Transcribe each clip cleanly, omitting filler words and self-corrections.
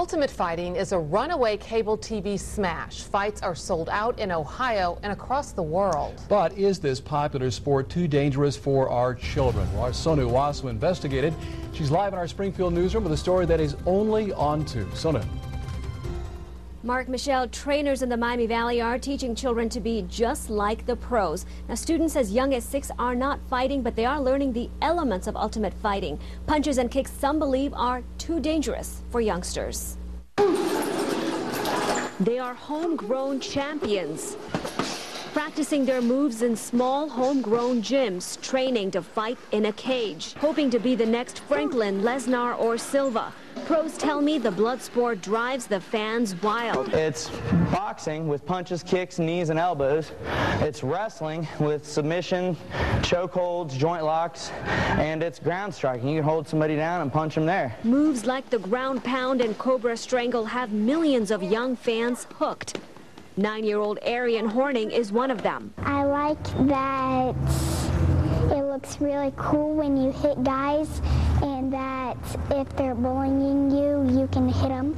Ultimate Fighting is a runaway cable TV smash. Fights are sold out in Ohio and across the world. But is this popular sport too dangerous for our children? Well, our Sonu Wasu investigated. She's live in our Springfield newsroom with a story that is only on 2. Sonu. Mark, Michelle, trainers in the Miami Valley are teaching children to be just like the pros. Now, students as young as 6 are not fighting, but they are learning the elements of ultimate fighting. Punches and kicks some believe are too dangerous for youngsters. They are homegrown champions, practicing their moves in small homegrown gyms, training to fight in a cage, hoping to be the next Franklin, Lesnar, or Silva. Pros tell me the blood sport drives the fans wild. It's boxing with punches, kicks, knees, and elbows. It's wrestling with submission, chokeholds, joint locks, and it's ground striking. You can hold somebody down and punch them there. Moves like the ground pound and cobra strangle have millions of young fans hooked. 9-year-old Arian Horning is one of them. I like that it looks really cool when you hit guys, and that if they're bullying you, you can hit them.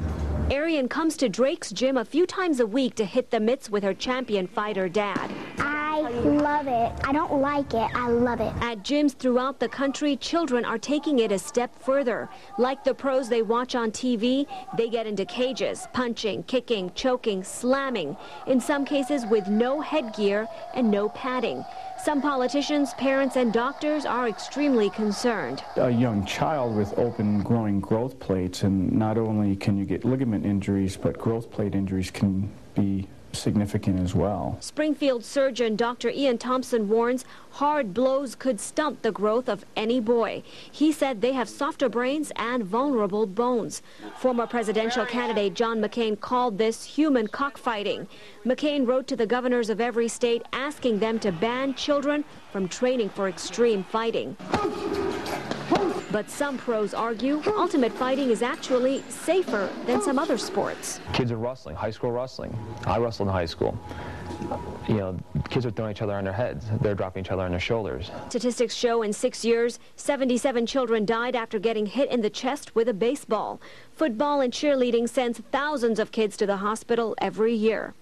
Arian comes to Drake's gym a few times a week to hit the mitts with her champion fighter dad. I love it. I don't like it. I love it. At gyms throughout the country, children are taking it a step further. Like the pros they watch on TV, they get into cages, punching, kicking, choking, slamming, in some cases with no headgear and no padding. Some politicians, parents, and doctors are extremely concerned. A young child with open growing growth plates, and not only can you get ligament injuries, but growth plate injuries can be significant as well. Springfield surgeon Dr. Ian Thompson warns hard blows could stunt the growth of any boy. He said they have softer brains and vulnerable bones. Former presidential candidate John McCain called this human cockfighting. McCain wrote to the governors of every state asking them to ban children from training for extreme fighting. But some pros argue ultimate fighting is actually safer than some other sports. Kids are wrestling, high school wrestling. I wrestled in high school. You know, kids are throwing each other on their heads. They're dropping each other on their shoulders. Statistics show in 6 years, 77 children died after getting hit in the chest with a baseball. Football and cheerleading sends thousands of kids to the hospital every year.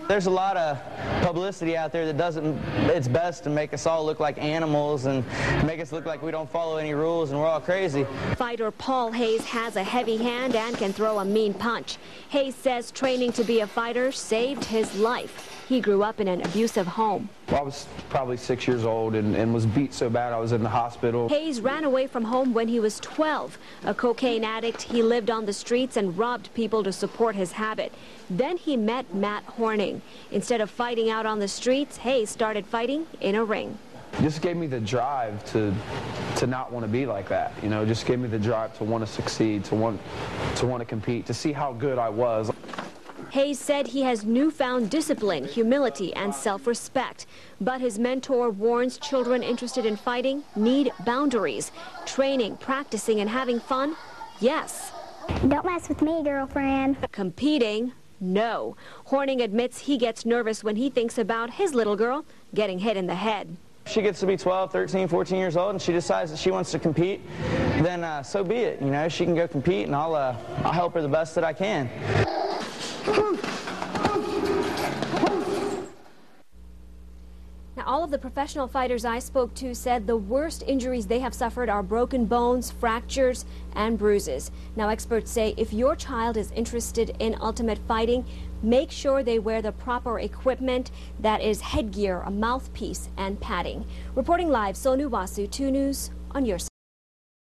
There's a lot of publicity out there that does its best to make us all look like animals and make us look like we don't follow any rules and we're all crazy. Fighter Paul Hayes has a heavy hand and can throw a mean punch. Hayes says training to be a fighter saved his life. He grew up in an abusive home. Well, I was probably 6 years old and was beat so bad I was in the hospital. Hayes ran away from home when he was 12. A cocaine addict, he lived on the streets and robbed people to support his habit. Then he met Matt Horning. Instead of fighting out on the streets, Hayes started fighting in a ring. Just gave me the drive to not want to be like that. You know, just gave me the drive to want to succeed, to want to compete, to see how good I was. Hayes said he has newfound discipline, humility, and self-respect. But his mentor warns children interested in fighting need boundaries. Training, practicing, and having fun, yes. Don't mess with me, girlfriend. Competing, no. Horning admits he gets nervous when he thinks about his little girl getting hit in the head. If she gets to be 12, 13, 14 years old and she decides that she wants to compete, then so be it. You know, she can go compete and I'll help her the best that I can. Now, all of the professional fighters I spoke to said the worst injuries they have suffered are broken bones, fractures, and bruises. Now, experts say if your child is interested in ultimate fighting, make sure they wear the proper equipment, that is headgear, a mouthpiece, and padding. Reporting live, Sonu Wasu, 2 News on your side.